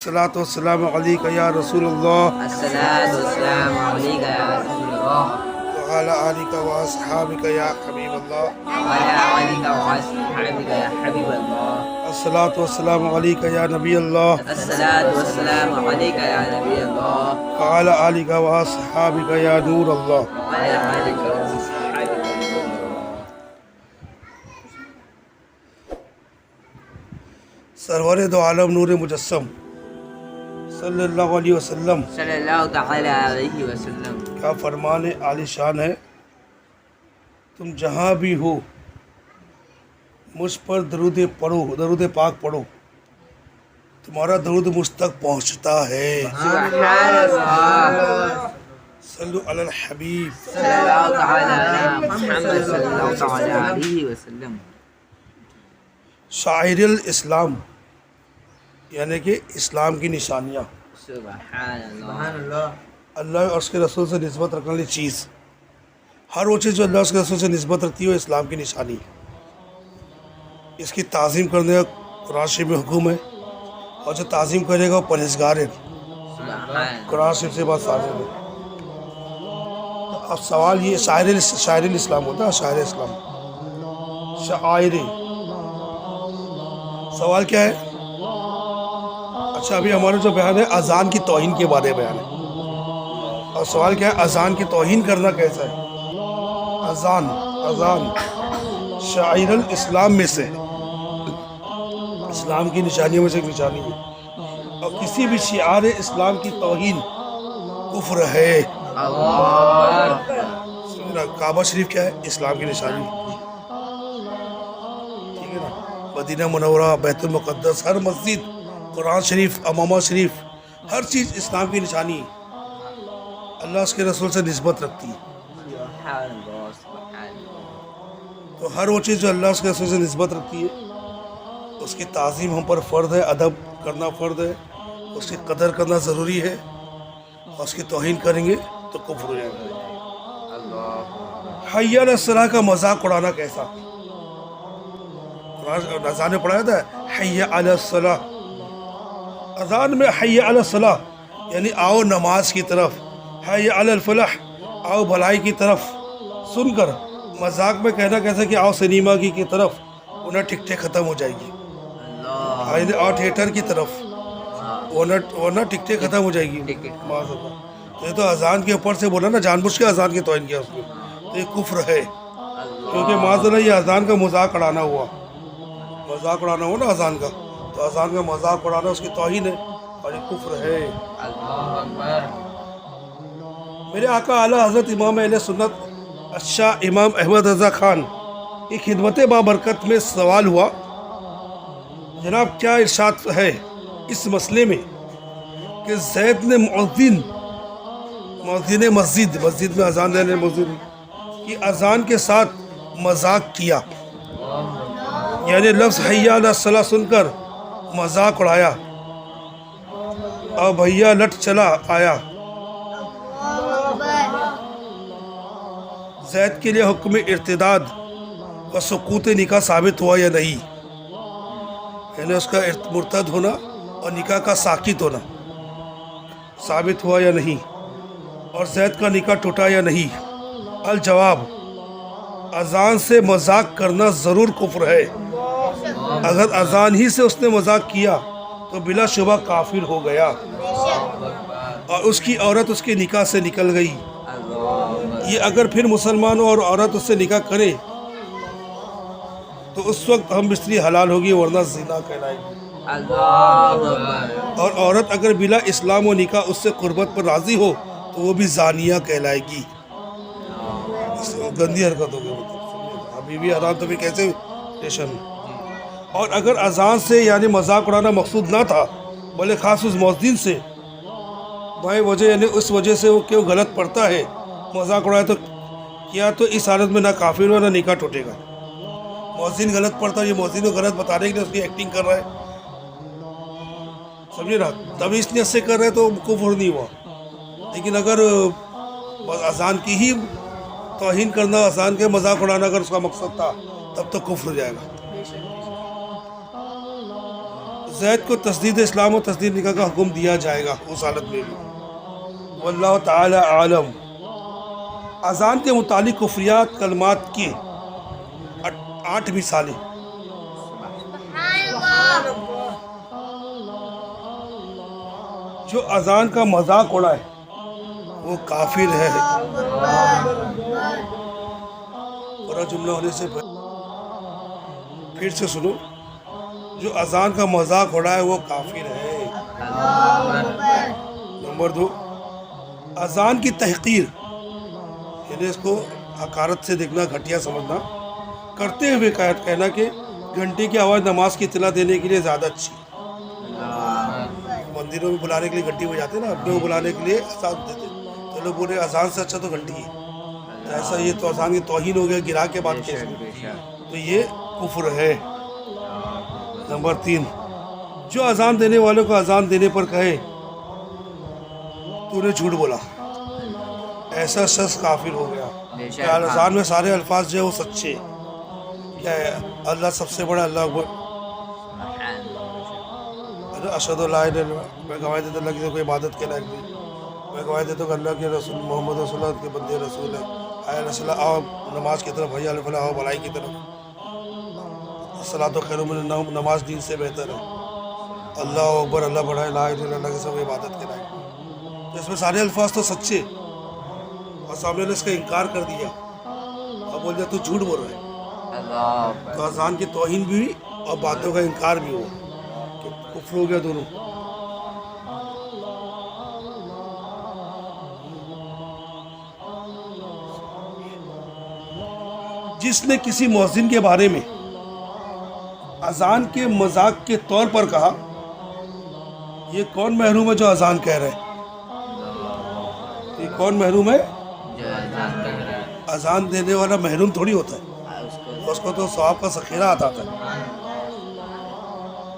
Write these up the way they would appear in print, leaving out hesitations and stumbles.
الصلاۃ والسلام علیک یا رسول اللہ الصلاۃ والسلام علیک یا رسول اللہ وعلی آلک و اصحابک یا حبیب اللہ وعلی آلک و اصحابک یا حبیب اللہ الصلاۃ والسلام علیک یا نبی اللہ الصلاۃ والسلام علیک یا نبی اللہ وعلی آلک و اصحابک یا نور اللہ وعلی آلک و اصحابک یا نور اللہ۔ سرور دو عالم نور مجسم صلی اللہ علیہ وسلم صلی اللہ تعالی علیہ وسلم کا فرمان عالی شان ہے، تم جہاں بھی ہو مجھ پر درود پڑھو، درود پاک پڑھو، تمہارا درود مجھ تک پہنچتا ہے۔ سبحان اللہ، صلو علی الحبیب۔ صلی اللہ تعالی علی محمد صلی اللہ تعالی علیہ وسلم۔ شاعر الاسلام یعنی کہ اسلام کی نشانیاں، سبحان اللہ، اللہ اور اس کے رسول سے نسبت رکھنے والی چیز، ہر وہ چیز جو اللہ اور اس کے رسول سے نسبت رکھتی ہے وہ اسلام کی نشانی ہے۔ اس کی تعظیم کرنے کا قرآن شریف میں حکم ہے، اور جو تعظیم کرے گا وہ پرہیزگار ہے، سبحان قرآن شریف سے بات ثابت ہے۔ تو اب سوال یہ شاعر الاسلام ہوتا ہے، شاعر اسلام، شاعر، سوال کیا ہے؟ اچھا ابھی ہمارا جو بیان ہے اذان کی توہین کے بارے میں بیان ہے، اور سوال کیا ہے اذان کی توہین کرنا کیسا ہے؟ اذان شاعر الاسلام میں سے، اسلام کی نشانیوں میں سے ایک نشانی ہے، اور کسی بھی شعار اسلام کی توہین کفر ہے۔ کعبہ شریف کیا ہے؟ اسلام کی نشانی، ٹھیک ہے نا؟ مدینہ منورہ، بیت المقدس، ہر مسجد، قرآن شریف، امامہ شریف، ہر چیز اسلام کی نشانی اللہ اس کے رسول سے نسبت رکھتی ہے۔ سبحان اللہ، سبحان اللہ۔ تو ہر وہ چیز جو اللہ اس کے رسول سے نسبت رکھتی ہے اس کی تعظیم ہم پر فرض ہے، ادب کرنا فرض ہے، اس کی قدر کرنا ضروری ہے، اور اس کی توہین کریں گے تو کفر ہو جائے گا۔ حی علی الصلاۃ کا مذاق اڑانا کیسا؟ قرآن اذان میں پڑھایا تھا حی علی الصلاۃ، اذان میں حی علی الصلاۃ یعنی آؤ نماز کی طرف، حی علی الفلاح آؤ بھلائی کی طرف، سن کر مذاق میں کہنا کیسا کہ آؤ سنیما کی طرف، انہیں ٹکٹیں ختم ہو جائے گی، آؤ تھیٹر کی طرف، ورنہ ٹکٹیں ختم ہو جائے گی۔ معاذ اللہ۔ تو یہ تو اذان کے اوپر سے بولا نا، جان بوجھ کے اذان کی توہین کیا اس نے، تو یہ کفر ہے، کیونکہ معاذ اللہ یہ اذان کا مذاق اڑانا ہوا، مذاق اڑانا ہوا نا اذان کا، تو اذان کا مذاق اڑانا اس کی توہین ہے اور یہ کفر ہے۔ میرے آقا اعلیٰ حضرت امام اہل سنت الشاہ امام احمد رضا خان کی خدمت بابرکت میں سوال ہوا، جناب کیا ارشاد ہے اس مسئلے میں کہ زید نے مؤذن مسجد میں اذان دینے مؤذن کی اذان کے ساتھ مذاق کیا، یعنی لفظ حی علی الصلاۃ سن کر مذاق اڑایا اور بھیا لٹ چلا آیا، زید کے لیے حکم ارتداد و سقوط نکاح ثابت ہوا یا نہیں؟ یعنی اس کا مرتد ہونا اور نکاح کا ساقط ہونا ثابت ہوا یا نہیں، اور زید کا نکاح ٹوٹا یا نہیں؟ الجواب، اذان سے مذاق کرنا ضرور کفر ہے، اگر اذان ہی سے اس نے مذاق کیا تو بلا شبہ کافر ہو گیا، اور اس کی عورت اس کے نکاح سے نکل گئی۔ یہ اگر پھر مسلمان اور عورت اس سے نکاح کرے تو اس وقت ہم بستری حلال ہوگی، ورنہ زنا کہلائے گی، اور عورت اگر بلا اسلام و نکاح اس سے قربت پر راضی ہو تو وہ بھی زانیہ کہلائے گی۔ گندی حرکت ہوگی، ابھی بھی حرام تو بھی کیسے ٹیشن۔ اور اگر اذان سے یعنی مذاق اڑانا مقصود نہ تھا بلے خاص اس مؤذن سے، بھائی وجہ یعنی اس وجہ سے وہ کیوں غلط پڑتا ہے، مذاق اڑایا تو کیا، تو اس حالت میں نہ کافر ہو نہ نکاح ٹوٹے گا۔ مؤذن غلط پڑتا ہے، یہ مؤذن کو غلط بتانے کے لیے اس کی ایکٹنگ کر رہا ہے، سمجھے نا، تب اس نیت سے کر رہے تو کفر نہیں ہوا، لیکن اگر اذان کی ہی توہین کرنا، اذان کے مذاق اڑانا اگر اس کا مقصد تھا تب تو کفر ہو جائے گا۔ زید کو تسدید اسلام و تسدید نکاح کا حکم دیا جائے گا اس حالت میں بھی. واللہ تعالی عالم. اذان کے متعلق کفریات کلمات کی 8 مثالیں. جو اذان کا مذاق اڑائے وہ کافر ہے. پورا جملہ ہونے سے پھر سے سنو. جو اذان کا مذاق اڑائے وہ کافر ہے. نمبر 2، اذان کی تحقیر، یعنی اس کو حقارت سے دیکھنا، گھٹیا سمجھنا، کرتے ہوئے کہنا کہ گھنٹے کی آواز نماز کی اطلاع دینے کے لیے زیادہ اچھی. مندروں میں بلانے کے لیے گھنٹی بجاتے نا، اپنے کو بلانے کے لیے اذان دیتے، تو لوگ بولے اذان سے اچھا تو گھنٹی ہے. ایسا یہ تو اذان کی توہین ہو گیا، گرا کے بات کیسے، تو یہ کفر ہے. نمبر 3، جو اذان دینے والوں کو اذان دینے پر کہے تو نے جھوٹ بولا، ایسا شخص کافر ہو گیا. کیا اذان میں سارے الفاظ جو ہے وہ سچے؟ کیا ہے؟ اللہ سب سے بڑا، اللہ اکبر، اشہد ان لا الہ الا اللہ، میں گواہی دیتا ہوں اللہ کی کوئی عبادت کے لائق نہیں، میں گواہی دیتا ہوں کہ اللہ کے رسول محمد رسول اللہ کے بندے رسول ہے. حی علی الصلاۃ، آؤ نماز کی طرف، حی علی الفلاح، آؤ بھلائی کی طرف. الصلاۃ خیر من النوم، نماز دین سے بہتر ہے. اللہ اکبر، اللہ بڑا ہے، لا الہ الا اللہ کے سب عبادت کے لائق. تو اس میں سارے الفاظ تو سچے، اور سامنے نے اس کا انکار کر دیا اور بول دیا تو جھوٹ بول رہا ہے. تو اذان کی توہین بھی ہوئی اور باتوں کا انکار بھی ہوا، کہ کفر ہو گیا دونوں. جس نے کسی مؤذن کے بارے میں اذان کے مذاق کے طور پر کہا، یہ کون محروم ہے جو اذان کہہ رہے؟ یہ کون محروم ہے؟ اذان دینے والا محروم تھوڑی ہوتا ہے، اس کو تو ثواب کا ذخیرہ آتا ہے.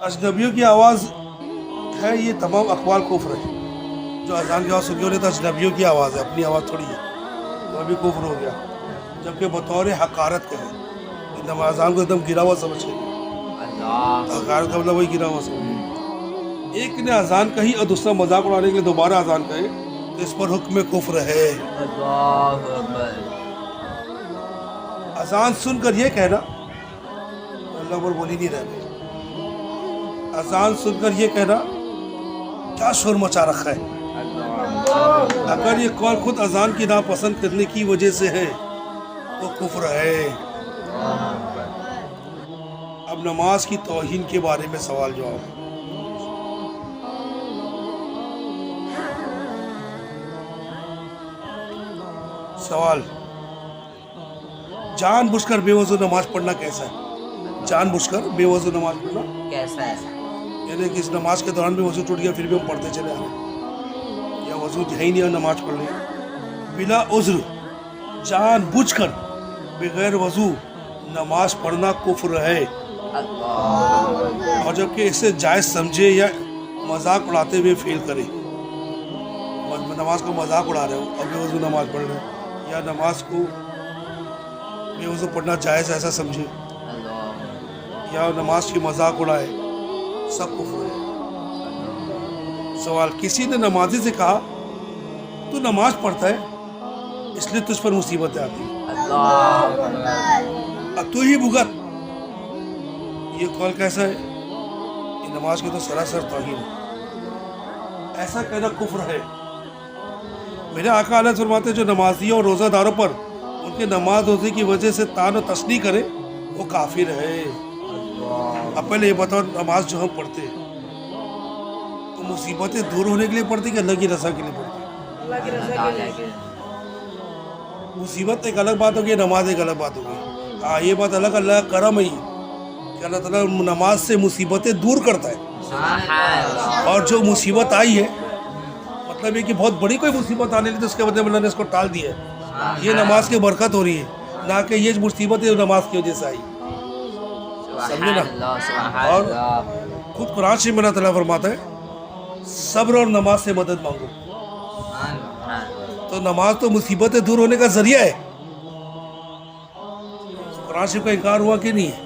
اجنبیوں کی آواز ہے، یہ تمام اقوال کفر ہے. جو اذان کی آواز سن کے تو اجنبیوں کی آواز ہے، اپنی آواز تھوڑی ہے، تو ابھی کفر ہو گیا. جبکہ بطور حقارت کہے، اذان کو ایک دم گرا ہوا سمجھ کے، حقارت کا مطلب وہی گرا ہوا سمجھ. ایک نے اذان کہی اور دوسرا مذاق اڑانے کے لیے دوبارہ اذان کہے تو اس پر حکم کفر ہے. اذان سن کر یہ کہنا، اللہ پر بولی نہیں رہے، اذان سن کر یہ کہنا کیا شور مچا رکھا ہے، اگر یہ قول خود اذان کی ناپسند کرنے کی وجہ سے ہے تو کفر ہے. اب نماز کی توہین کے بارے میں سوال جواب. سوال، جان بوجھ کر بے وضو نماز پڑھنا کیسا ہے؟ جان بوجھ کر بے وضو نماز پڑھنا کیسا ہے؟ یعنی کہ اس نماز کے دوران بھی وضو ٹوٹ گیا پھر بھی ہم پڑھتے چلے آ رہے ہیں، یا وضو ہے ہی نہیں اور نماز پڑھ رہے ہیں بلا عذر، جان بوجھ کر بغیر وضو نماز پڑھنا کفر ہے. اور جبکہ اسے جائز سمجھے یا مذاق اڑاتے ہوئے فیل کرے، نماز کو مذاق اڑا رہے ہو اور بے وضو نماز پڑھ رہے ہو، یا نماز کو بے وضو پڑھنا جائز ایسا سمجھے یا نماز کی مذاق اڑائے، سب کفر ہے. سوال، کسی نے نمازی سے کہا تو نماز پڑھتا ہے اس لیے تجھ پر مصیبتیں آتی ہیں، اب تو ہی بھگت، یہ قول کیسا ہے؟ یہ نماز کی تو سراسر توہین ہے، ایسا کہنا کفر ہے. میرے آقا علیہ فرماتے جو نمازیوں اور روزہ داروں پر ان کے نماز روزے کی وجہ سے طعن و تشنیع کرے وہ کافر ہے. اب پہلے یہ بتاؤ، نماز جو ہم پڑھتے ہیں تو مصیبتیں دور ہونے کے لیے پڑھتے کہ اللہ کی رضا کے لیے پڑھتے؟ مصیبت ایک الگ بات ہوگی، نماز ایک الگ بات ہوگی. ہاں یہ بات الگ، اللہ کا کرم ہی کہ اللہ تعالیٰ نماز سے مصیبتیں دور کرتا ہے. اور جو مصیبت آئی ہے، مطلب یہ کہ بہت بڑی کوئی مصیبت آنے لی تو اس کے بدلے میں اللہ نے اس کو ٹال دیا ہے. یہ نماز کی برکت ہو رہی ہے، نہ کہ یہ مصیبت ہے نماز کی وجہ سے آئی. سمجھے نا؟ اور خود قرآن شریف میں اللہ تعالیٰ فرماتا ہے صبر اور نماز سے مدد مانگو. تو نماز تو مصیبتیں دور ہونے کا ذریعہ ہے. قرآن شریف کا انکار ہوا کہ نہیں ہے؟